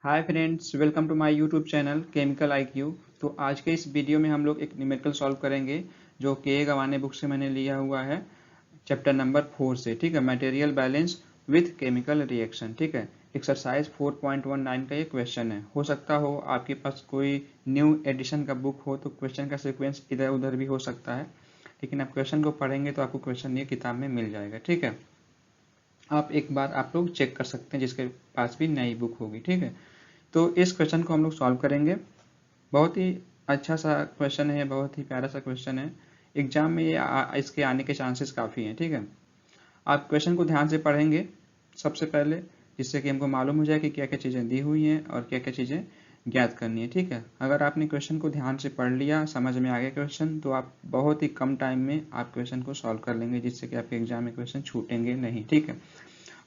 Hi friends, welcome to my YouTube channel chemical IQ. तो आज के इस वीडियो में हम लोग एक न्यूमेरिकल सॉल्व करेंगे जो के गवाने बुक से मैंने लिया हुआ है, चैप्टर नंबर 4 से। ठीक है, material balance with chemical reaction. ठीक है, एक्सरसाइज 4.19 का ये क्वेश्चन है। हो सकता हो आपके पास कोई न्यू एडिशन का बुक हो तो क्वेश्चन का सीक्वेंस इधर उधर भी हो सकता है, लेकिन आप क्वेश्चन को पढ़ेंगे तो आपको क्वेश्चन ये किताब में मिल जाएगा। ठीक है, आप एक बार आप लोग चेक कर सकते हैं जिसके पास भी नई बुक होगी। ठीक है, तो इस क्वेश्चन को हम लोग सॉल्व करेंगे। बहुत ही अच्छा सा क्वेश्चन है, बहुत ही प्यारा सा क्वेश्चन है। एग्जाम में इसके आने के चांसेस काफ़ी हैं। ठीक है, आप क्वेश्चन को ध्यान से पढ़ेंगे सबसे पहले, जिससे कि हमको मालूम हो जाए कि क्या क्या चीज़ें दी हुई हैं और क्या क्या चीज़ें ज्ञात करनी है। ठीक है, अगर आपने क्वेश्चन को ध्यान से पढ़ लिया, समझ में आ गया क्वेश्चन, तो आप बहुत ही कम टाइम में आप क्वेश्चन को सॉल्व कर लेंगे, जिससे कि आपके एग्जाम में क्वेश्चन छूटेंगे नहीं। ठीक है,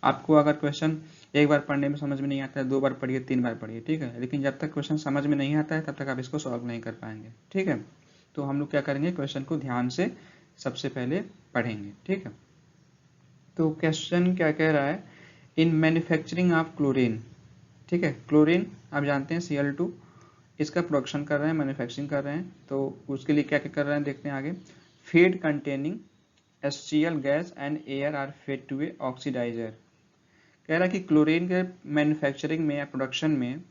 आपको अगर क्वेश्चन एक बार पढ़ने में समझ में नहीं आता है, 2 बार पढ़िए, 3 बार पढ़िए। ठीक है, लेकिन जब तक क्वेश्चन समझ में नहीं आता है तब तक आप इसको सॉल्व नहीं कर पाएंगे। ठीक है, तो हम लोग क्या करेंगे, क्वेश्चन को ध्यान से सबसे पहले पढ़ेंगे। ठीक है, तो क्वेश्चन क्या कह रहा है, इन मैन्युफैक्चरिंग ऑफ क्लोरीन। ठीक है, क्लोरीन आप जानते हैं Cl2, इसका प्रोडक्शन कर रहे हैं, मैन्युफैक्चरिंग कर रहे हैं। तो उसके लिए क्या क्या कर रहे हैं देखते हैं आगे। Feed containing HCl gas and air are fed to a oxidiser. कह रहा है कि क्लोरीन के मैन्युफैक्चरिंग में या प्रोडक्शन में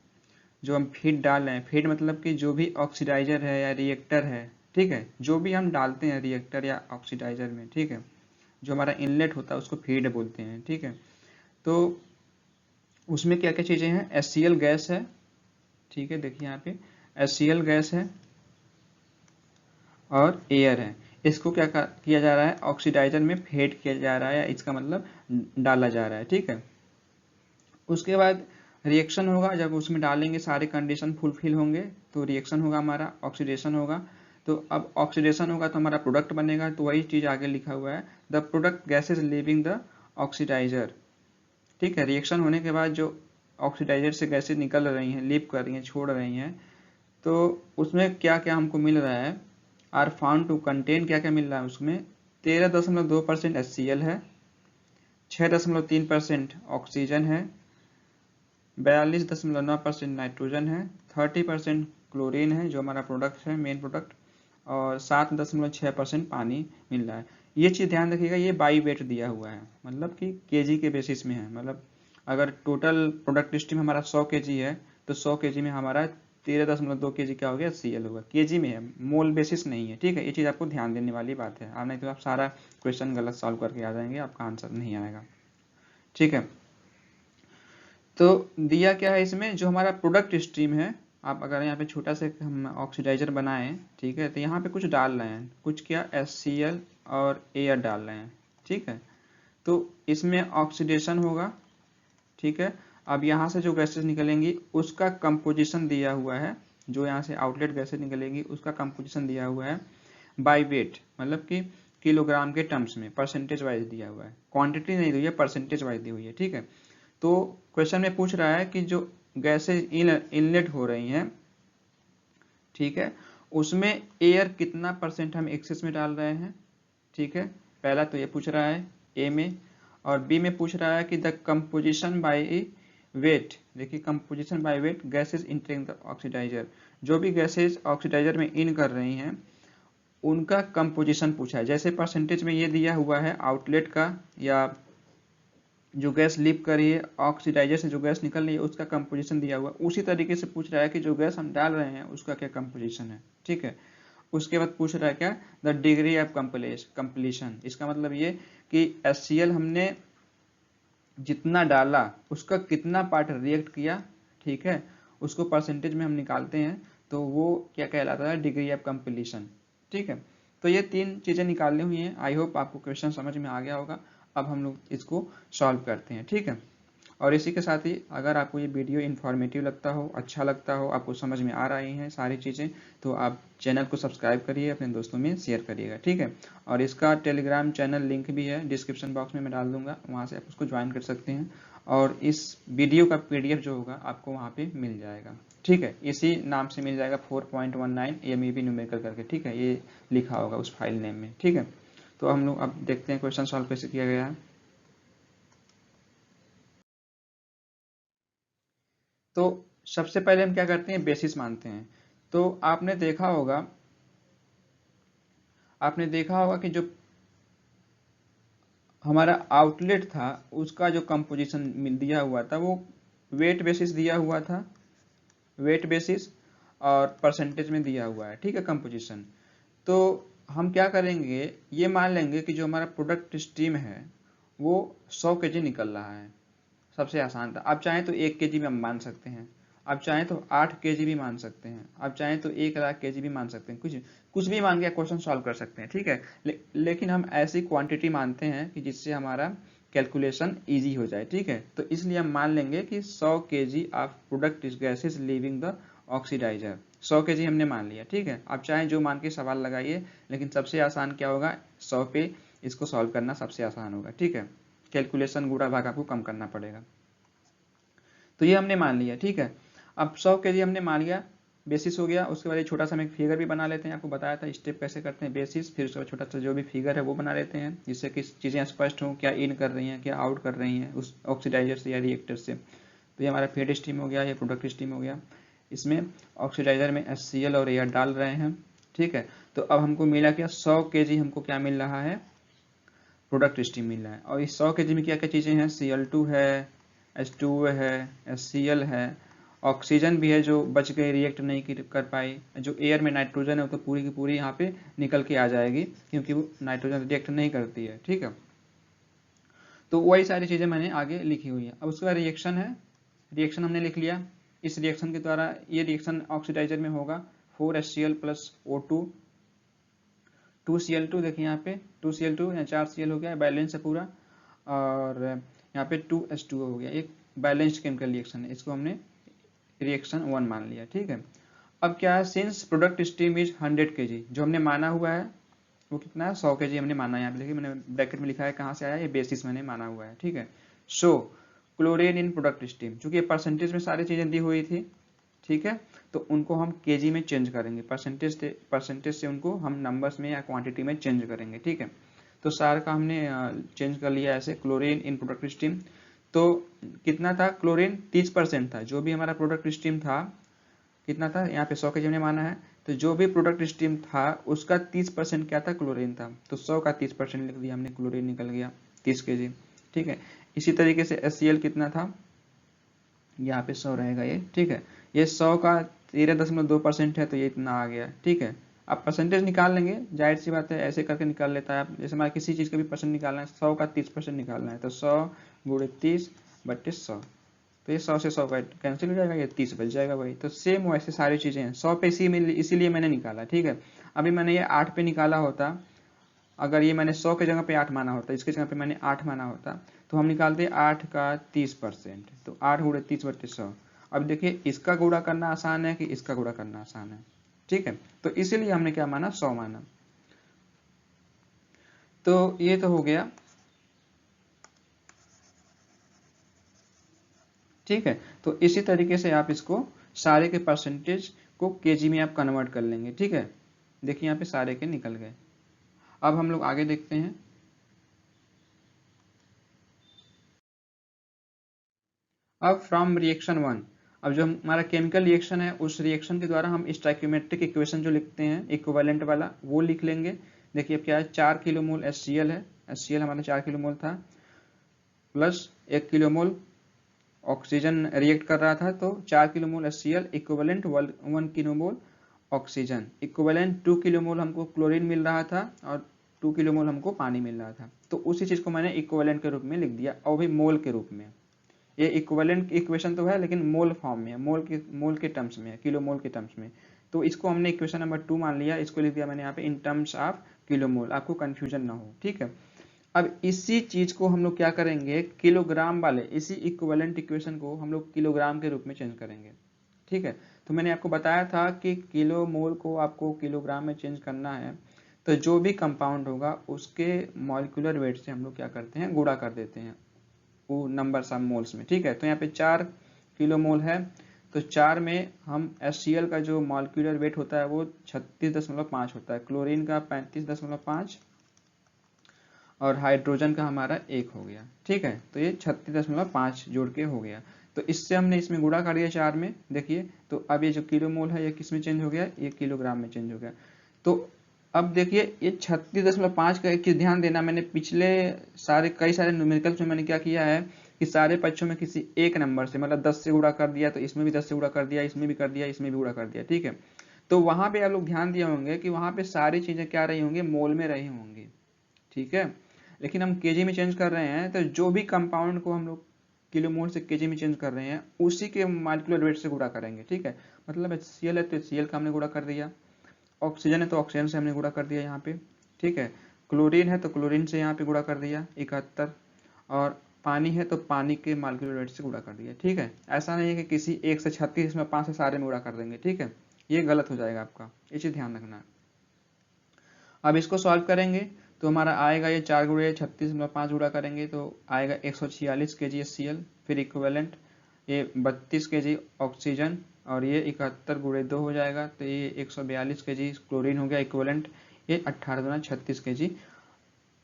जो हम फीड डाल रहे हैं, फीड मतलब कि जो भी ऑक्सीडाइजर है या रिएक्टर है, ठीक है, जो भी हम डालते हैं रिएक्टर या ऑक्सीडाइजर में, ठीक है, जो हमारा इनलेट होता है उसको फीड बोलते हैं। ठीक है, तो उसमें क्या क्या चीज़ें हैं, HCl गैस है। ठीक है, देखिए यहाँ पे HCl गैस है और एयर है। इसको क्या किया जा रहा है, ऑक्सीडाइजर में फेड किया जा रहा है, या इसका मतलब डाला जा रहा है। ठीक है, उसके बाद रिएक्शन होगा, जब उसमें डालेंगे सारे कंडीशन फुलफिल होंगे तो रिएक्शन होगा, हमारा ऑक्सीडेशन होगा। तो अब ऑक्सीडेशन होगा तो हमारा प्रोडक्ट बनेगा, तो वही चीज़ आगे लिखा हुआ है, the product gases leaving the oxidiser. ठीक है, रिएक्शन होने के बाद जो ऑक्सीडाइजर से गैसेज निकल रही हैं, लीव कर रही हैं, छोड़ रही हैं, तो उसमें क्या क्या हमको मिल रहा है, आर फाउंड टू कंटेन, क्या क्या मिल रहा है उसमें, 13.2% HCl है, 6.3% ऑक्सीजन है, 42.9% नाइट्रोजन है, 30% क्लोरीन है जो हमारा प्रोडक्ट है, मेन प्रोडक्ट, और 7.6% पानी मिल रहा है। ये चीज़ ध्यान रखिएगा, ये बाई वेट दिया हुआ है, मतलब कि केजी के बेसिस में है। मतलब अगर टोटल प्रोडक्ट स्ट्रीम हमारा 100 केजी है तो 100 केजी में हमारा 13.2 केजी क्या हो गया, CL होगा, केजी में है, मोल बेसिस नहीं है। ठीक है, ये चीज़ आपको ध्यान देने वाली बात है, आप नहीं तो आप सारा क्वेश्चन गलत सॉल्व करके आ जाएंगे, आपका आंसर नहीं आएगा। ठीक है, तो दिया क्या है इसमें, जो हमारा प्रोडक्ट स्ट्रीम है, आप अगर यहाँ पे छोटा से हम ऑक्सीडाइजर बनाएं, ठीक है, तो यहाँ पे कुछ डाल रहे हैं, कुछ क्या, HCl और एयर डाल रहे हैं। ठीक है, तो इसमें ऑक्सीडेशन होगा। ठीक है, अब यहाँ से जो गैसेज निकलेंगी उसका कंपोजिशन दिया हुआ है, जो यहाँ से आउटलेट गैसेज निकलेंगी उसका कंपोजिशन दिया हुआ है बाय वेट, मतलब कि किलोग्राम के टर्म्स में, परसेंटेज वाइज दिया हुआ है, क्वांटिटी नहीं दी हुई है, परसेंटेज वाइज दी हुई है। ठीक है, तो क्वेश्चन में पूछ रहा है कि जो गैसेज इनलेट हो रही हैं, ठीक है, उसमें एयर कितना परसेंट हम एक्सेस में डाल रहे हैं। ठीक है, पहला तो ये पूछ रहा है ए में, और बी में पूछ रहा है कि द कंपोजिशन बाय वेट। देखिए, composition by weight gases entering the oxidiser, जो भी गैसेज ऑक्सीडाइजर में इन कर रही हैं उनका कंपोजिशन पूछा है। जैसे परसेंटेज में ये दिया हुआ है आउटलेट का, या जो गैस लीक कर रही है ऑक्सीडाइजर से जो गैस निकल रही है उसका कंपोजिशन दिया हुआ, उसी तरीके से पूछ रहा है कि जो गैस हम डाल रहे हैं उसका क्या कंपोजिशन है। ठीक है, उसके बाद पूछ रहा है क्या, द डिग्री ऑफ कंप्लीशन। इसका मतलब ये कि HCl हमने जितना डाला उसका कितना पार्ट रिएक्ट किया। ठीक है, उसको परसेंटेज में हम निकालते हैं तो वो क्या कहलाता है, डिग्री ऑफ कंप्लीशन। ठीक है, तो ये 3 चीज़ें निकालनी हुई हैं। आई होप आपको क्वेश्चन समझ में आ गया होगा। अब हम लोग इसको सॉल्व करते हैं। ठीक है, और इसी के साथ ही अगर आपको ये वीडियो इन्फॉर्मेटिव लगता हो, अच्छा लगता हो, आपको समझ में आ रही हैं सारी चीज़ें, तो आप चैनल को सब्सक्राइब करिए, अपने दोस्तों में शेयर करिएगा। ठीक है, और इसका टेलीग्राम चैनल लिंक भी है, डिस्क्रिप्शन बॉक्स में मैं डाल दूंगा, वहाँ से आप उसको ज्वाइन कर सकते हैं, और इस वीडियो का PDF जो होगा आपको वहाँ पे मिल जाएगा। ठीक है, इसी नाम से मिल जाएगा 4.19 MEB न्यूमेरिकल करके। ठीक है, ये लिखा होगा उस फाइल नेम में। ठीक है, तो हम लोग अब देखते हैं क्वेश्चन सॉल्व कैसे किया गया है। तो सबसे पहले हम क्या करते हैं, बेसिस मानते हैं। तो आपने देखा होगा कि जो हमारा आउटलेट था उसका जो कंपोजिशन दिया हुआ था वो वेट बेसिस दिया हुआ था, वेट बेसिस और परसेंटेज में दिया हुआ है, ठीक है, कंपोजिशन। तो हम क्या करेंगे, ये मान लेंगे कि जो हमारा प्रोडक्ट स्ट्रीम है वो 100 केजी निकल रहा है। सबसे आसान था। आप चाहें तो 1 केजी भी हम मान सकते हैं, आप चाहें तो 8 केजी भी मान सकते हैं, आप चाहें तो 1,00,000 केजी भी मान सकते हैं, कुछ भी मान के क्वेश्चन सॉल्व कर सकते हैं, ठीक है। लेकिन हम ऐसी क्वांटिटी मानते हैं कि जिससे हमारा कैलकुलेशन इजी हो जाए, ठीक है। तो इसलिए हम मान लेंगे कि 100 KG of product gases leaving the oxidiser, 100 KG हमने मान लिया, ठीक है। आप चाहें जो मान के सवाल लगाइए, लेकिन सबसे आसान क्या होगा, 100 पे इसको सॉल्व करना सबसे आसान होगा, ठीक है। कैलकुलेशन गुणा भाग आपको कम करना पड़ेगा। तो ये हमने मान लिया, ठीक है। अब 100 केजी हमने मान लिया, बेसिस हो गया। उसके बाद एक छोटा सा हम एक फिगर भी बना लेते हैं, आपको बताया था स्टेप कैसे करते हैं, बेसिस, फिर उसके बाद छोटा सा जो भी फिगर है वो बना लेते हैं, जिससे कि चीज़ें स्पष्ट हों, क्या इन कर रही हैं, क्या आउट कर रही हैं उस ऑक्सीडाइजर से या रिएक्टर से। तो ये हमारा फीड स्ट्रीम हो गया, ये प्रोडक्ट स्ट्रीम हो गया। इसमें ऑक्सीडाइजर में HCl और एयर डाल रहे हैं, ठीक है। तो अब हमको मिला क्या, 100 केजी हमको क्या मिल रहा है, प्रोडक्ट स्ट्रीम मिल रहा है। और इस 100 केजी में क्या क्या चीज़ें हैं, Cl2 है, H2O है, HCl है, ऑक्सीजन भी है जो बच गई, रिएक्ट नहीं कर पाई। जो एयर में नाइट्रोजन है वो तो पूरी की पूरी यहाँ पे निकल के आ जाएगी, क्योंकि वो नाइट्रोजन रिएक्ट नहीं करती है, ठीक है। तो वही सारी चीज़ें मैंने आगे लिखी हुई है। अब उसके बाद रिएक्शन है, रिएक्शन हमने लिख लिया। इस रिएक्शन के द्वारा ये रिएक्शन ऑक्सीडाइजर में होगा 4HCl प्लस O2, 2Cl2, देखिए यहाँ पे 2Cl2 या 4Cl हो गया, बैलेंस है पूरा। और यहाँ पे 2H2O हो गया, एक बैलेंस्ड केमिकल रिएक्शन है, इसको हमने रिएक्शन 1 मान लिया, ठीक है। अब क्या है, since product stream is 100 KG, जो हमने माना हुआ है वो कितना है, 100 केजी हमने माना है। यहाँ पे देखिए मैंने ब्रैकेट में लिखा है कहाँ से आया, ये बेसिस मैंने माना हुआ है, ठीक है। सो क्लोरीन इन प्रोडक्ट स्ट्रीम, चूंकि ये परसेंटेज में सारी चीज़ें दी हुई थी, ठीक है, तो उनको हम केजी में चेंज करेंगे, परसेंटेज से उनको हम नंबर्स में या क्वांटिटी में चेंज करेंगे, ठीक है। तो सार का हमने चेंज कर लिया ऐसे, क्लोरीन इन प्रोडक्ट स्ट्रीम। तो कितना था, क्लोरीन 30% था, जो भी हमारा प्रोडक्ट स्ट्रीम था कितना था, यहाँ पे 100 केजी हमने माना है, तो जो भी प्रोडक्ट स्ट्रीम था उसका 30% क्या था, क्लोरीन था। तो 100 का 30% लिख दिया हमने, क्लोरीन निकल गया 30 केजी, ठीक है। इसी तरीके से HCl कितना था, यहाँ पे 100 रहेगा ये, ठीक है। ये 100 का 13.2% है, तो ये इतना आ गया, ठीक है। आप परसेंटेज निकाल लेंगे, जाहिर सी बात है, ऐसे करके निकाल लेता है आप। जैसे हमारा किसी चीज़ का भी परसेंट निकालना है, 100 का 30% निकालना है, तो 100 गुणे 30/100, तो ये 100 से 100 का कैंसिल हो जाएगा, ये 30 बच जाएगा वही। तो सेम वैसे सारी चीज़ें हैं, 100 पे इसीलिए मैंने निकाला, ठीक है। अभी मैंने ये 8 पे निकाला होता, अगर ये मैंने 100 के जगह पे 8 माना होता, इसके जगह पे मैंने 8 माना होता, तो हम निकालते 8 का 30%, तो 8 गुणे 30/100। अब देखिए इसका गुणा करना आसान है कि इसका गुणा करना आसान है, ठीक है। तो इसीलिए हमने क्या माना, 100 माना। तो ये तो हो गया, ठीक है। तो इसी तरीके से आप इसको सारे के परसेंटेज को केजी में आप कन्वर्ट कर लेंगे, ठीक है। देखिए यहाँ पे सारे के निकल गए। अब हम लोग आगे देखते हैं। अब फ्रॉम रिएक्शन 1, अब जो हमारा केमिकल रिएक्शन है उस रिएक्शन के द्वारा हम स्टोइकियोमेट्रिक इक्वेशन जो लिखते हैं इक्विवेलेंट वाला, वो लिख लेंगे। देखिए अब क्या है, 4 किलोमोल HCl है, HCl हमारा 4 किलोमोल था, प्लस 1 किलोमोल ऑक्सीजन रिएक्ट कर रहा था, तो 4 kilomole HCl equivalent 1 kilomole oxygen, equivalent 2 kilomole हमको क्लोरीन मिल रहा था और 2 किलोमोल हमको पानी मिल रहा था। तो उसी चीज़ को मैंने इक्विवेलेंट के रूप में लिख दिया, और भी मोल के रूप में। ये इक्विवेलेंट इक्वेशन तो है लेकिन मोल फॉर्म में है, मोल के टर्म्स में है, किलो मोल के टर्म्स में। तो इसको हमने इक्वेशन नंबर 2 मान लिया, इसको लिख दिया मैंने यहाँ पे in terms of kilo mole, आपको कंफ्यूजन ना हो, ठीक है। अब इसी चीज को हम लोग क्या करेंगे, किलोग्राम वाले इसी इक्विवेलेंट इक्वेशन को हम लोग किलोग्राम के रूप में चेंज करेंगे, ठीक है। तो मैंने आपको बताया था कि किलो मोल को आपको किलोग्राम में चेंज करना है, तो जो भी कंपाउंड होगा उसके मॉलिक्यूलर वेट से हम लोग क्या करते हैं, गुणा कर देते हैं वो नंबर ऑफ मोल्स में, ठीक है। तो यहाँ पे 4 किलो मोल है, तो 4 में हम HCl का जो मॉलिक्यूलर वेट होता है वो 36.5 होता है, क्लोरीन का 35.5 और हाइड्रोजन का हमारा 1 हो गया, ठीक है। तो ये 36.5 जोड़ के हो गया। तो तो इससे हमने इसमें गुणा कर दिया 4 में, देखिए तो अब ये जो किलो मोल है ये किस में चेंज हो गया, ये किलोग्राम में चेंज हो गया। तो अब देखिए ये 36.5 का एक चीज ध्यान देना, मैंने पिछले कई सारे न्यूमेरिकल्स में मैंने क्या किया है कि सारे पक्षों में किसी एक नंबर से, मतलब 10 से गुणा कर दिया, तो इसमें भी 10 से गुणा कर दिया, इसमें भी कर दिया, इसमें भी गुणा कर दिया, ठीक है। तो वहां पे आप लोग ध्यान दिए होंगे कि वहां पे सारी चीजें क्या रही होंगी, मोल में रही होंगी, ठीक है। लेकिन हम केजी में चेंज कर रहे हैं, तो जो भी कंपाउंड को हम लोग किलो मोल से केजी में चेंज कर रहे हैं उसी के मॉलिक्यूलर वेट से गुणा करेंगे, ठीक है। मतलब HCl है तो HCl का हमने गुणा कर दिया, ऑक्सीजन है तो ऑक्सीजन से हमने गुणा कर दिया यहाँ पे, ठीक है। क्लोरीन है तो क्लोरीन से यहाँ पे गुणा कर दिया 71, और पानी है तो पानी के मॉलिक्यूलर वेट से गुणा कर दिया, ठीक है। ऐसा नहीं है कि किसी एक से 36 इसमें 5 से सारे में गुणा कर देंगे, ठीक है, ये गलत हो जाएगा आपका, ये चीज ध्यान रखना है। अब इसको सॉल्व करेंगे तो हमारा आएगा ये 4 गुणे 36.5 गुणा करेंगे तो आएगा 146 kg HCl, फिर इक्विवेलेंट ये 32 kg ऑक्सीजन, और ये 71 गुणे 2 हो जाएगा तो ये 142 kg क्लोरीन हो गया इक्विवेलेंट, ये 18 गुना 36 kg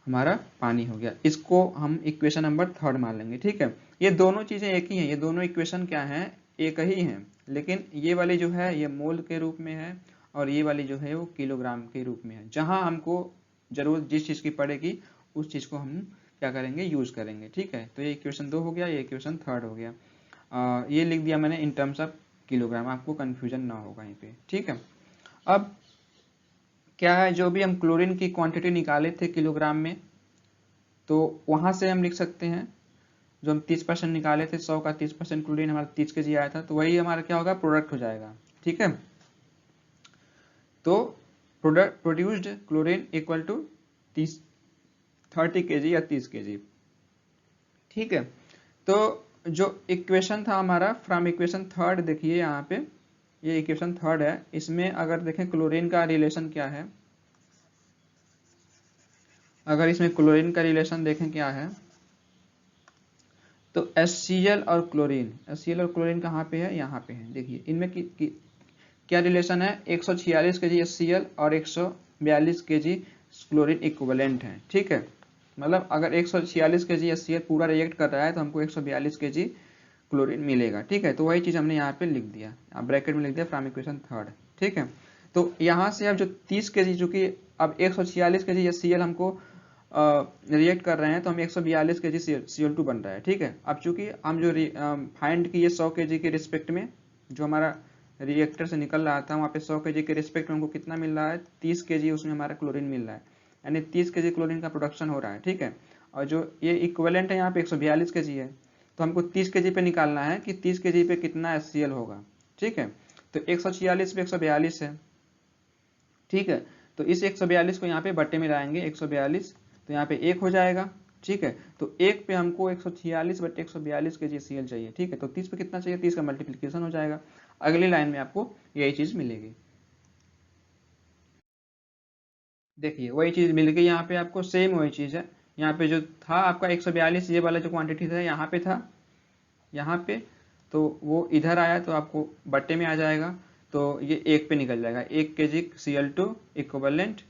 हमारा पानी हो गया। इसको हम इक्वेशन नंबर 3 मान लेंगे, ठीक है। ये दोनों चीजें एक ही हैं, ये दोनों इक्वेशन क्या हैं, एक ही हैं, लेकिन ये वाली जो है ये मोल के रूप में है और ये वाली जो है वो किलोग्राम के रूप में है। जहां हमको जरूरत जिस चीज की पड़ेगी उस चीज को हम क्या करेंगे, यूज करेंगे, ठीक है। तो ये इक्वेशन 2 हो गया, ये इक्वेशन 3 हो गया। ये लिख दिया मैंने इन टर्म्स ऑफ किलोग्राम, आपको कंफ्यूजन ना होगा यहीं पे, ठीक है। अब क्या है, जो भी हम क्लोरीन की क्वांटिटी निकाले थे किलोग्राम में, तो वहां से हम लिख सकते हैं, जो हम 30% निकाले थे, 100 का 30% क्लोरीन हमारा 30 kg आया था, तो वही हमारा क्या होगा, प्रोडक्ट हो जाएगा, ठीक है। तो product produced chlorine equal to 30 kg या 30 kg, ठीक है। तो जो इक्वेशन था हमारा फ्रॉम इक्वेशन 3 देखिए यहाँ पे, ये इक्वेशन 3 है, इसमें अगर देखें क्लोरीन का रिलेशन क्या है, अगर इसमें क्लोरीन का रिलेशन देखें क्या है, तो HCl और क्लोरीन कहाँ पे है, यहाँ पे है, देखिए इनमें क्या रिलेशन है, 146 kg HCl और 142 kg क्लोरीन इक्विवेलेंट है, ठीक है। मतलब अगर 146 kg HCl पूरा रिएक्ट कर रहा है तो हमको 142 kg क्लोरीन मिलेगा, ठीक है। तो वही चीज हमने यहाँ पे लिख दिया, ब्रैकेट में लिख दिया फ्रॉम इक्वेशन 3, ठीक है। तो यहाँ से अब जो 30 kg, चूंकि अब 146 kg HCl हमको रिएक्ट कर रहे हैं तो हम 142 kg CO2 बन रहा है, ठीक है। अब चूंकि हम जो फाइंड किए 100 kg के रिस्पेक्ट में, जो हमारा रिएक्टर से निकल रहा था वहाँ पे 100 kg के रिस्पेक्ट में हमको कितना मिल रहा है, 30 kg उसमें हमारा क्लोरीन मिल रहा है, यानी 30 kg क्लोरीन का प्रोडक्शन हो रहा है, ठीक है। और जो ये इक्विवेलेंट है यहाँ पे 142 kg है, तो हमको 30 kg पे निकालना है कि 30 kg पे कितना HCl होगा, ठीक है। तो 146 पे 142 है, ठीक है। तो इस 142 को यहाँ पे बट्टे में लाएंगे, 142 तो यहाँ पे 1 हो जाएगा, ठीक है। तो 1 पे हमको 146 बट्टे 142 kg HCl चाहिए, ठीक है। तो 30 पे कितना चाहिए, 30 का मल्टीप्लिकेशन हो जाएगा, अगली लाइन में आपको यही चीज मिलेगी। देखिए वही चीज मिल गई यहाँ पे आपको, सेम वही चीज है। यहाँ पे जो था आपका 142, ये वाला जो क्वांटिटी था यहाँ पे था, यहाँ पे, तो वो इधर आया तो आपको बट्टे में आ जाएगा, तो ये 1 पे निकल जाएगा, 1 kg Cl2 इक्विवेलेंट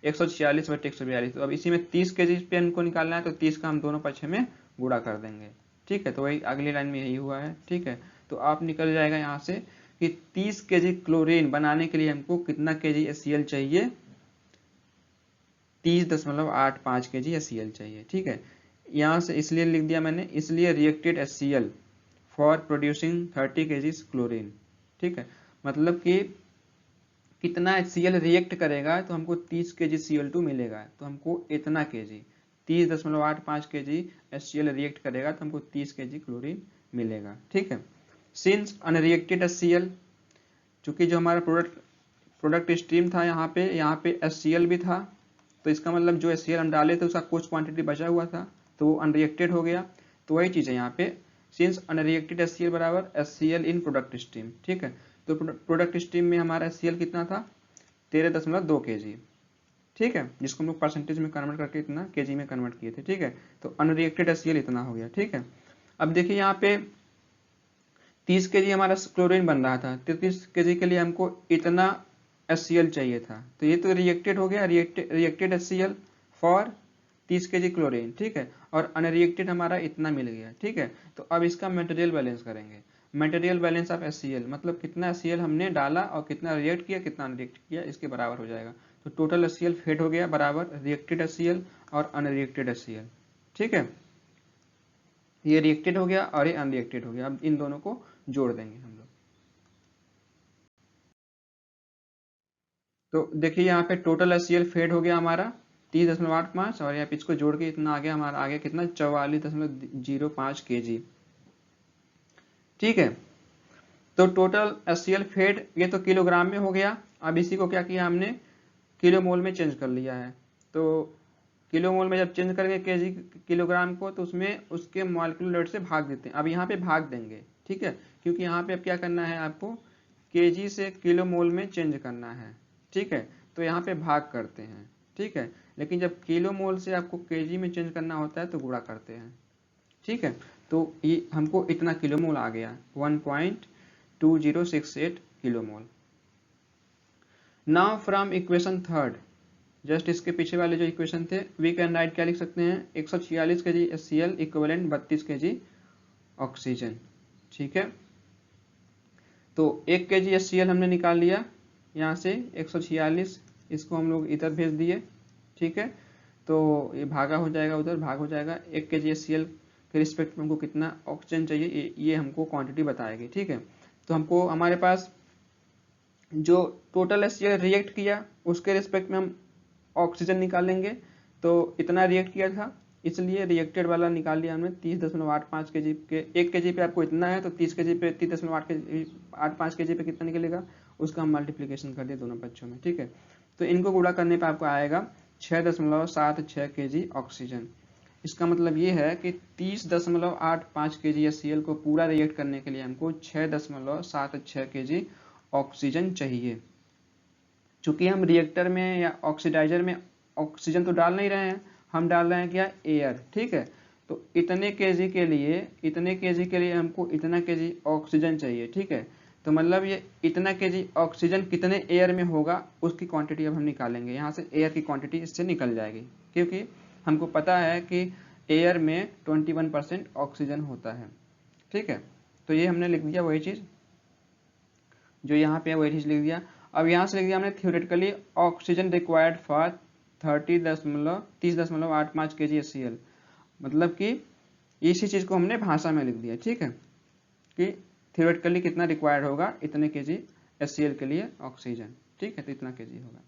146 बटे 142। तो अब इसी में 30 kg पे हमको निकालना है, तो 30 का हम दोनों पक्ष में गुणा कर देंगे, ठीक है। तो वही अगली लाइन में यही हुआ है, ठीक है। तो आप निकल जाएगा यहाँ से कि 30 kg क्लोरीन बनाने के लिए हमको कितना kg HCl चाहिए, 30.85 kg HCl चाहिए, ठीक है। यहाँ से इसलिए लिख दिया मैंने, इसलिए reacted HCl for producing 30 kg chlorine, ठीक है। मतलब कि कितना HCl रिएक्ट करेगा तो हमको 30 kg Cl2 मिलेगा, तो हमको इतना kg 30.85 kg HCl रिएक्ट करेगा तो हमको 30 kg क्लोरीन मिलेगा, ठीक है। सिंस अनरिएक्टेड HCl, चूंकि जो हमारा प्रोडक्ट स्ट्रीम था यहाँ पे HCl भी था, तो इसका मतलब जो HCl हम डाले थे उसका कुछ क्वांटिटी बचा हुआ था तो वो अनरिएक्टेड हो गया। तो वही चीज़ है यहाँ पे, सिंस अनरिएक्टेड HCl बराबर HCl इन प्रोडक्ट स्ट्रीम, ठीक है। तो प्रोडक्ट स्ट्रीम में हमारा HCl कितना था, 13.2 kg, ठीक है, जिसको हम लोग परसेंटेज में कन्वर्ट करके इतना kg में कन्वर्ट किए थे, ठीक है। तो अनरिएक्टेड HCl इतना हो गया, ठीक है। अब देखिए यहाँ पे 30 kg हमारा क्लोरीन बन रहा था, 30 kg के लिए हमको इतना HCl चाहिए था, तो ये तो रिएक्टेड हो गया, रिएक्टेड HCl फॉर 30 के जी क्लोरीन, ठीक है, और अनरिएक्टेड हमारा इतना मिल गया, ठीक है। तो अब इसका मटेरियल बैलेंस करेंगे। मटेरियल बैलेंस ऑफ HCl मतलब कितना HCl हमने डाला और कितना रिएक्ट किया, कितना अनरिएक्ट किया, इसके बराबर हो जाएगा। तो टोटल HCl फेड हो गया बराबर रिएक्टेड HCl और अनरिएक्टेड HCl, ठीक है। ये रिएक्टेड हो गया और ये अनरिएक्टेड हो गया। अब इन दोनों को जोड़ देंगे हम लोग। तो देखिए यहाँ पे टोटल HCl फेड हो गया हमारा 30.85 और यहाँ पे इसको जोड़ के इतना आ गया हमारा, आ गया कितना 44.05 kg, ठीक है। तो टोटल HCl फेड ये तो किलोग्राम में हो गया। अब इसी को क्या किया हमने, किलो मोल में चेंज कर लिया है। तो किलो मोल में जब चेंज करेंगे केजी किलोग्राम को, तो उसमें उसके मॉलिक्यूलर वेट से भाग देते हैं। अब यहाँ पे भाग देंगे, ठीक है, क्योंकि यहाँ पे अब क्या करना है आपको, केजी से किलो मोल में चेंज करना है, ठीक है। तो यहाँ पे भाग करते हैं, ठीक है। लेकिन जब किलो मोल से आपको केजी में चेंज करना होता है तो गुणा करते हैं, ठीक है। तो ये हमको इतना किलो मोल आ गया 1.2068 kilo mole. Now from equation third, just इसके पीछे वाले जो इक्वेशन थे, वी कैन राइट क्या लिख सकते हैं, 146 kg HCl equivalent 32 kg oxygen, ठीक है। तो 1 kg HCl हमने निकाल लिया यहाँ से 146, इसको हम लोग इधर भेज दिए, ठीक है। तो ये भागा हो जाएगा, उधर भाग हो जाएगा। 1 kg HCl के रिस्पेक्ट में हमको कितना ऑक्सीजन चाहिए ये हमको क्वांटिटी बताएगी, ठीक है। तो हमको हमारे पास जो टोटल HCl रिएक्ट किया उसके रिस्पेक्ट में हम ऑक्सीजन निकालेंगे। तो इतना रिएक्ट किया था, इसलिए रिएक्टेड वाला निकाल लिया हमने 30.85 kg के। 1 kg पे आपको इतना है तो 30 kg पे 30.85 kg पे कितना निकलेगा, उसका हम मल्टीप्लिकेशन कर दिए दोनों बच्चों में, ठीक है। तो इनको गुणा करने पे आपको आएगा 6.76 kg ऑक्सीजन। इसका मतलब ये है कि 30.85 kg HCl को पूरा रिएक्ट करने के लिए हमको 6.76 kg ऑक्सीजन चाहिए। चूंकि हम रिएक्टर में या ऑक्सीडाइजर में ऑक्सीजन तो डाल नहीं रहे हैं, हम डाल रहे हैं क्या, एयर, ठीक है। तो इतने केजी के लिए हमको इतना केजी ऑक्सीजन चाहिए, ठीक है। तो मतलब ये इतना केजी ऑक्सीजन कितने एयर में होगा उसकी क्वांटिटी अब हम निकालेंगे। यहाँ से एयर की क्वांटिटी इससे निकल जाएगी, क्योंकि हमको पता है कि एयर में 21% ऑक्सीजन होता है, ठीक है। तो ये हमने लिख दिया, वही चीज़ जो यहाँ पे है वही चीज़ लिख दिया। अब यहाँ से लिख दिया हमने theoretically oxygen required for 30.85 kg HCl, मतलब कि इसी चीज़ को हमने भाषा में लिख दिया, ठीक है, कि थियोरेटिकली कितना रिक्वायर्ड होगा इतने kg HCl के लिए ऑक्सीजन, ठीक है। तो इतना kg होगा।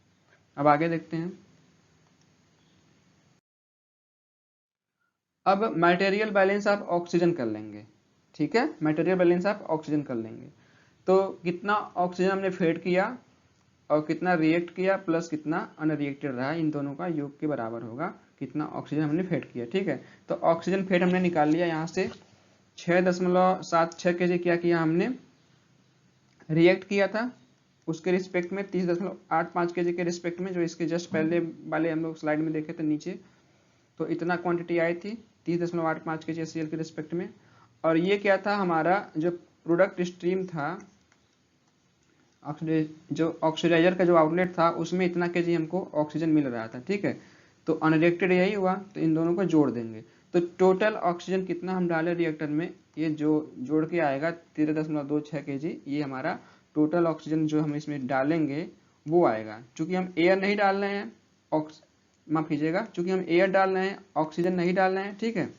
अब आगे देखते हैं। अब मटेरियल बैलेंस ऑफ ऑक्सीजन कर लेंगे, ठीक है, मटेरियल बैलेंस ऑफ ऑक्सीजन कर लेंगे। तो कितना ऑक्सीजन हमने फेड किया और कितना रिएक्ट किया प्लस कितना अनरिएक्टेड रहा, इन दोनों का योग के बराबर होगा कितना ऑक्सीजन हमने फेड किया, ठीक है। तो ऑक्सीजन फेड हमने निकाल लिया यहाँ से 6.76 kg क्या किया हमने, रिएक्ट किया था उसके रिस्पेक्ट में 30.85 kg के रिस्पेक्ट में, जो इसके जस्ट पहले वाले हम लोग स्लाइड में देखे थे नीचे। तो इतना क्वांटिटी आई थी 30.85 kg HCl के रिस्पेक्ट में। और ये क्या था, हमारा जो प्रोडक्ट स्ट्रीम था, जो ऑक्सीडाइजर का जो आउटलेट था उसमें इतना केजी हमको ऑक्सीजन मिल रहा था, ठीक है। तो अनरिएक्टेड यही हुआ, तो इन दोनों को जोड़ देंगे। तो टोटल ऑक्सीजन कितना हम डाले रिएक्टर में, ये जो जोड़ के आएगा 13.26 kg, ये हमारा टोटल ऑक्सीजन जो हम इसमें डालेंगे वो आएगा। चूंकि हम एयर नहीं डाल रहे हैं, माफ कीजिएगा, चूंकि हम एयर डाल रहे हैं ऑक्सीजन नहीं डाल रहे हैं, ठीक है,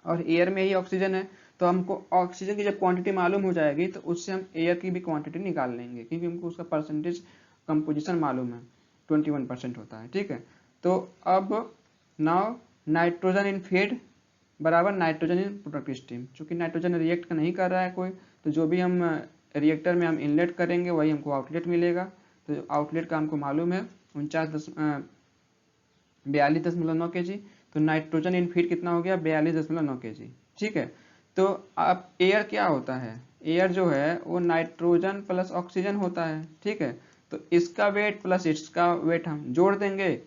और एयर में ही ऑक्सीजन है, तो हमको ऑक्सीजन की जब क्वांटिटी मालूम हो जाएगी तो उससे हम एयर की भी क्वांटिटी निकाल लेंगे, क्योंकि हमको उसका परसेंटेज कंपोजिशन मालूम है, 21% होता है, ठीक है। तो अब नाउ नाइट्रोजन इन फीड बराबर नाइट्रोजन इन प्रोडक्ट स्ट्रीम। चूंकि नाइट्रोजन रिएक्ट नहीं कर रहा है कोई, तो जो भी हम रिएक्टर में हम इनलेट करेंगे वही हमको आउटलेट मिलेगा। तो आउटलेट का हमको मालूम है 42.9 kg। तो नाइट्रोजन इन फीड कितना हो गया, 42.9 kg, ठीक है। तो अब एयर क्या होता है, एयर जो है वो नाइट्रोजन प्लस ऑक्सीजन होता है, ठीक है। तो इसका वेट प्लस इसका वेट हम जोड़ देंगे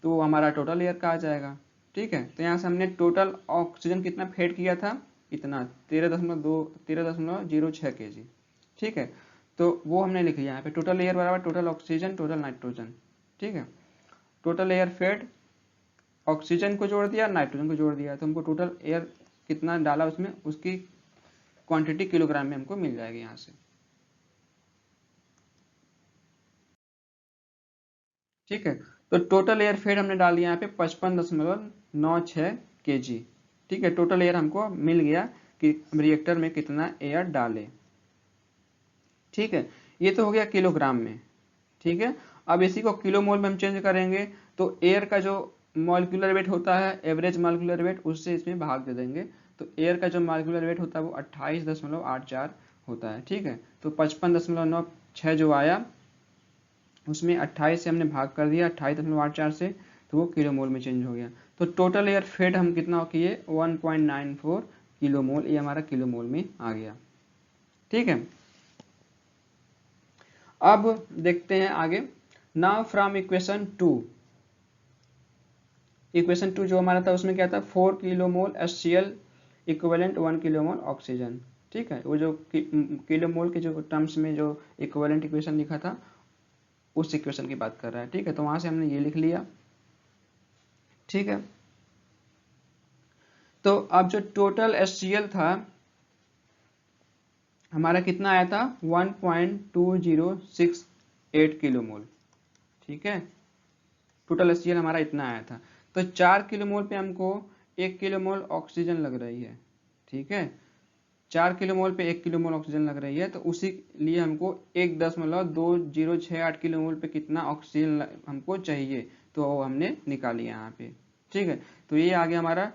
तो वो हमारा टोटल एयर का आ जाएगा, ठीक है। तो यहाँ से हमने टोटल ऑक्सीजन कितना फेड किया था, इतना 13.06 kg, ठीक है। तो वो हमने लिख लिया यहाँ पे, टोटल एयर बराबर टोटल ऑक्सीजन टोटल नाइट्रोजन, ठीक है। टोटल एयर फेड ऑक्सीजन को जोड़ दिया, नाइट्रोजन को जोड़ दिया, तो हमको टोटल एयर कितना डाला उसमें, उसकी क्वांटिटी किलोग्राम में हमको मिल जाएगी यहाँ से। ठीक है, तो टोटल एयर फेड हमने डाल दिया यहाँ पे 55.96 kg। ठीक है, टोटल एयर हमको मिल गया कि रिएक्टर में कितना एयर डाले। ठीक है, ये तो हो गया किलोग्राम में। ठीक है, अब इसी को किलो मोल में हम चेंज करेंगे, तो एयर का जो मॉलिक्यूलर वेट होता है, एवरेज मॉलिक्यूलर वेट, उससे इसमें भाग दे देंगे। तो एयर का जो मॉलिक्यूलर वेट होता है वो 28.84 होता है। ठीक है, तो 55.96 जो आया उसमें 28 से हमने भाग कर दिया 28.84 से, तो वो किलो मोल में चेंज हो गया। तो टोटल एयर फेड हम कितना किए 1.94 किलो मोल, ये हमारा किलो मोल में आ गया। ठीक है, अब देखते हैं आगे। नाउ फ्रॉम इक्वेशन 2, इक्वेशन 2 जो हमारा था उसमें क्या था 4 kilo mole HCl equivalent 1 kilo mole oxygen. ठीक है, वो जो किलो मोल के जो टर्म्स में जो इक्विवेलेंट इक्वेशन लिखा था उस इक्वेशन की बात कर रहा है। ठीक है, तो वहां से हमने ये लिख लिया। ठीक है, तो अब जो टोटल HCl था हमारा कितना आया था 1.2068 किलो मोल। ठीक है, टोटल HCl हमारा इतना आया था। तो 4 किलो मोल पे हमको 1 किलो मोल ऑक्सीजन लग रही है। ठीक है, 4 किलो मोल पे 1 किलो मोल ऑक्सीजन लग रही है, तो उसी लिए हमको 1.2068 किलो मोल पे कितना ऑक्सीजन हमको चाहिए, तो वो हमने निकाली यहाँ पे। ठीक है, तो ये आ गया हमारा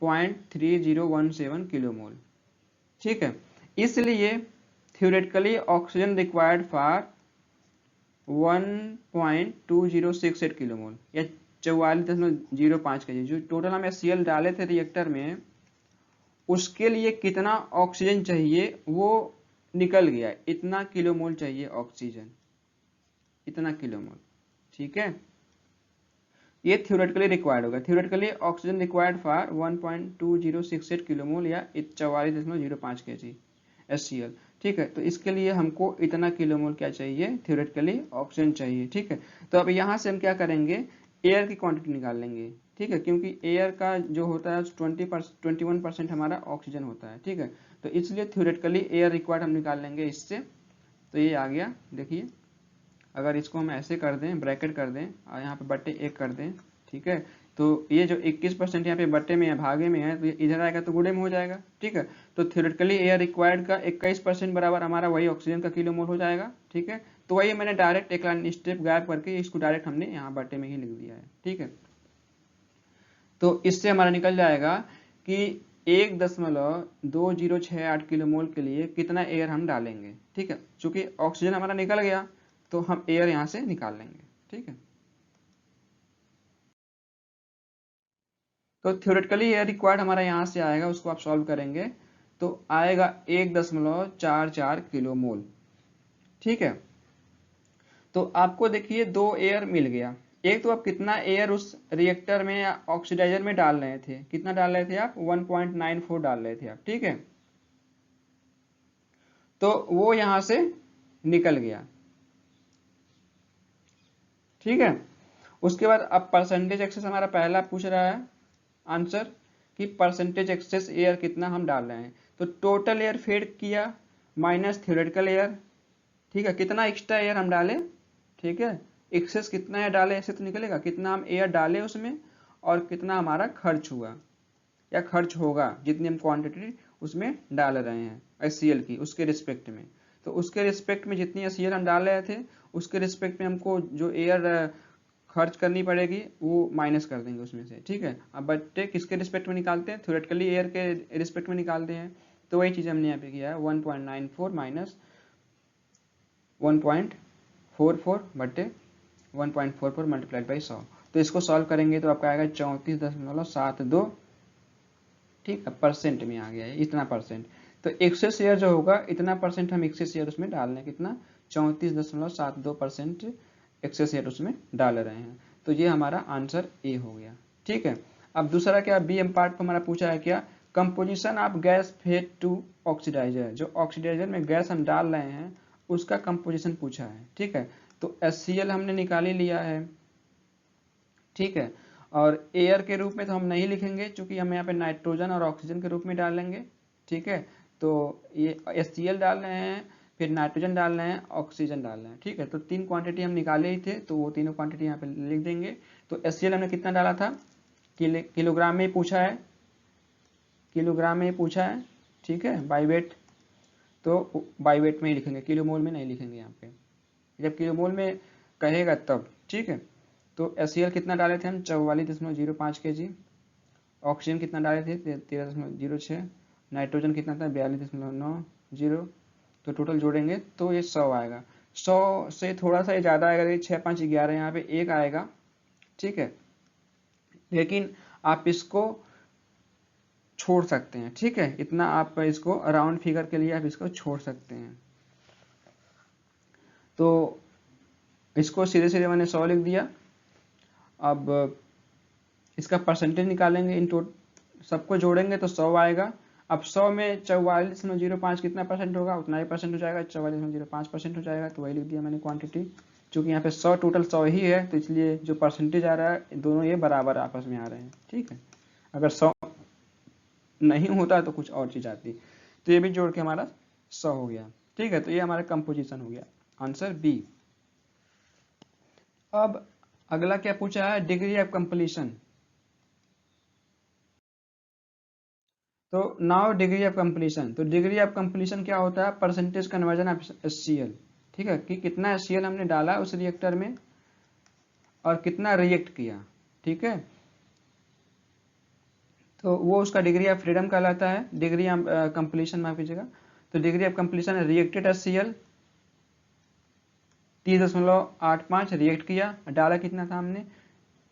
0.3017 किलो मोल। ठीक है, इसलिए theoretically oxygen required for 1.2068 kilo mole या 44.05 kg जो टोटल हम HCl डाले थे रिएक्टर में, उसके लिए कितना ऑक्सीजन चाहिए वो निकल गया, इतना किलो मोल चाहिए ऑक्सीजन, इतना किलो मोल। ठीक है, ये थ्योरेटिकली रिक्वायर्ड होगा। Theoretically oxygen required for 1.2068 kilo mole या 44.05 kg HCl। ठीक है, तो इसके लिए हमको इतना किलो मोल क्या चाहिए, थ्योरेटिकली ऑक्सीजन चाहिए। ठीक है, तो अब यहाँ से हम क्या करेंगे, एयर की क्वांटिटी निकाल लेंगे। ठीक है, क्योंकि एयर का जो होता है 21% हमारा ऑक्सीजन होता है। ठीक है, तो इसलिए थ्योरेटिकली एयर रिक्वायर्ड हम निकाल लेंगे इससे। तो ये आ गया, देखिए अगर इसको हम ऐसे कर दें, ब्रैकेट कर दें और यहाँ पे बट्टे 1 कर दें। ठीक है, तो ये जो 21% यहाँ पे बट्टे में है, भागे में है, तो इधर आएगा तो गुणे में हो जाएगा। ठीक है, तो थ्योरेटिकली एयर रिक्वायर्ड का 21% बराबर हमारा वही ऑक्सीजन का किलो मोल हो जाएगा। ठीक है, तो वही मैंने डायरेक्ट एक लाइन स्टेप गायब करके इसको डायरेक्ट हमने यहाँ बट्टे में ही लिख दिया है। ठीक है, तो इससे हमारा निकल जाएगा कि 1.2068 किलो मोल के लिए कितना एयर हम डालेंगे। ठीक है, चूंकि ऑक्सीजन हमारा निकल गया तो हम एयर यहाँ से निकाल लेंगे। ठीक है, तो थ्योरेटिकली एयर रिक्वायर्ड हमारा यहाँ से आएगा, उसको आप सॉल्व करेंगे तो आएगा 1.44 किलो मोल। ठीक है, तो आपको देखिए 2 एयर मिल गया। एक तो आप कितना एयर उस रिएक्टर में या ऑक्सीडाइजर में डाल रहे थे, कितना डाल रहे थे आप 1.94 डाल रहे थे आप। ठीक है, तो वो यहां से निकल गया। ठीक है, उसके बाद अब परसेंटेज एक्सेस हमारा पहला पूछ रहा है आंसर कि परसेंटेज एक्सेस एयर कितना हम डाल रहे हैं, तो टोटल एयर फेड किया माइनस थ्योरेटिकल एयर। ठीक है, कितना एक्स्ट्रा एयर हम डाले। ठीक है, एक्सेस कितना एयर डाले ऐसे तो निकलेगा कितना हम एयर डाले उसमें और कितना हमारा खर्च हुआ या खर्च होगा, जितनी हम क्वांटिटी उसमें डाल रहे हैं HCl की, उसके रिस्पेक्ट में। तो उसके रिस्पेक्ट में जितनी HCl हम डाल रहे थे उसके रिस्पेक्ट में हमको जो एयर खर्च करनी पड़ेगी वो माइनस कर देंगे उसमें से। ठीक है, अब बट्टे किसके रिस्पेक्ट में निकालते हैं, थ्योरेटिकली एयर के रिस्पेक्ट में निकालते हैं। तो वही चीज़ हमने यहाँ पे किया है 1.94 माइनस 1.44 बट्टे 1.44 मल्टीप्लाइड बाई 100। तो इसको सॉल्व करेंगे तो आपका आएगा 34.72। ठीक है, परसेंट में आ गया है इतना परसेंट। तो एक्सेस एयर जो होगा इतना परसेंट हम एक्सेस एयर उसमें डाल रहे हैं, कितना 34.72% एक्सेस एयर उसमें डाल रहे हैं। तो ये हमारा आंसर ए हो गया। ठीक है, अब दूसरा क्या बी एम पार्ट को हमारा पूछा है क्या, composition of gas fed to oxidiser, जो ऑक्सीडाइजर में गैस हम डाल रहे हैं उसका कंपोजिशन पूछा है। ठीक है, तो HCl हमने निकाल ही लिया है। ठीक है, और एयर के रूप में तो हम नहीं लिखेंगे, चूंकि हम यहाँ पे नाइट्रोजन और ऑक्सीजन के रूप में डालेंगे, ठीक है। तो ये HCl डाल रहे हैं, फिर नाइट्रोजन डाल रहे हैं, ऑक्सीजन डाल रहे हैं, ठीक है। तो 3 क्वांटिटी हम निकाले ही थे, तो वो तीनों क्वांटिटी यहाँ पे लिख देंगे। तो HCl हमने कितना डाला था, किलोग्राम में पूछा है, किलोग्राम में पूछा है, ठीक है, बाई वेट, तो बाई वेट में ही लिखेंगे, किलो मोल में नहीं लिखेंगे यहाँ पे, जब किलो मोल में कहेगा तब, ठीक है। तो HCl कितना डाले थे हम, 44.05 kg। ऑक्सीजन कितना डाले थे, 13.06। नाइट्रोजन कितना था, 42.90। तो टोटल जोड़ेंगे तो ये 100 आएगा। 100 से थोड़ा सा ये ज़्यादा आएगा, 6 5 11 यहाँ पे 1 आएगा, ठीक है। लेकिन आप इसको छोड़ सकते हैं, ठीक है, इतना आप इसको राउंड फिगर के लिए आप इसको छोड़ सकते हैं। तो इसको सीधे सीधे मैंने 100 लिख दिया। अब इसका परसेंटेज निकालेंगे, इन सबको जोड़ेंगे तो 100 आएगा। अब 100 में 44.05 कितना परसेंट होगा, उतना ही परसेंट हो जाएगा, 44.05% हो जाएगा। तो वही लिख दिया मैंने क्वांटिटी। चूंकि यहाँ पे 100 टोटल 100 ही है, तो इसलिए जो परसेंटेज आ रहा है दोनों ये बराबर आपस में आ रहे हैं, ठीक है। अगर 100 नहीं होता तो कुछ और चीज़ आती। तो ये भी जोड़ के हमारा 100 हो गया, ठीक है। तो ये हमारा कंपोजिशन हो गया, आंसर बी। अब अगला क्या पूछा है, डिग्री ऑफ कंप्लीशन। तो नाउ डिग्री ऑफ कंप्लीशन, तो डिग्री ऑफ कंप्लीशन क्या होता है, परसेंटेज कन्वर्जन ऑफ HCl, ठीक है, कि कितना HCl हमने डाला उस रिएक्टर में और कितना रिएक्ट किया, ठीक है। तो वो उसका डिग्री ऑफ फ्रीडम कहलाता है, डिग्री ऑफ कंप्लीशन माफ कीजिएगा। तो डिग्री ऑफ कंप्लीशन है रिएक्टेड HCl 30.85 रिएक्ट किया, डाला कितना था हमने,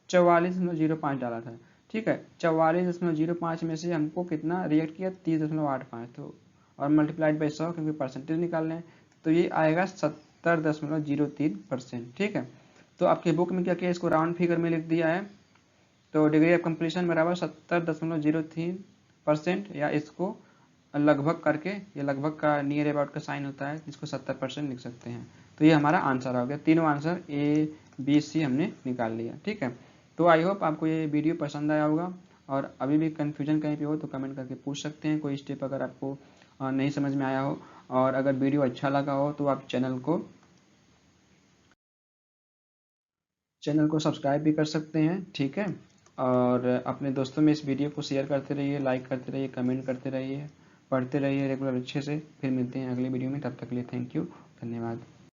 44.05 डाला था, ठीक है। 44.05 में से हमको कितना रिएक्ट किया, 30.85, तो और मल्टीप्लाइड बाई 100 क्योंकि परसेंटेज निकालने हैं, तो ये आएगा 70.03%, ठीक है। तो आपके बुक में क्या किया, इसको राउंड फिगर में लिख दिया है। तो डिग्री ऑफ कंप्लीशन बराबर 70.03%, या इसको लगभग करके, ये लगभग का नियर अबाउट का साइन होता है, इसको 70% लिख सकते हैं। तो ये हमारा आंसर हो गया, तीनों आंसर A B C हमने निकाल लिया, ठीक है। तो आई होप आपको ये वीडियो पसंद आया होगा, और अभी भी कन्फ्यूजन कहीं पे हो तो कमेंट करके पूछ सकते हैं, कोई स्टेप अगर आपको नहीं समझ में आया हो। और अगर वीडियो अच्छा लगा हो तो आप चैनल को सब्सक्राइब भी कर सकते हैं, ठीक है। और अपने दोस्तों में इस वीडियो को शेयर करते रहिए, लाइक करते रहिए, कमेंट करते रहिए, पढ़ते रहिए रेगुलर अच्छे से। फिर मिलते हैं अगले वीडियो में, तब तक के लिए थैंक यू, धन्यवाद।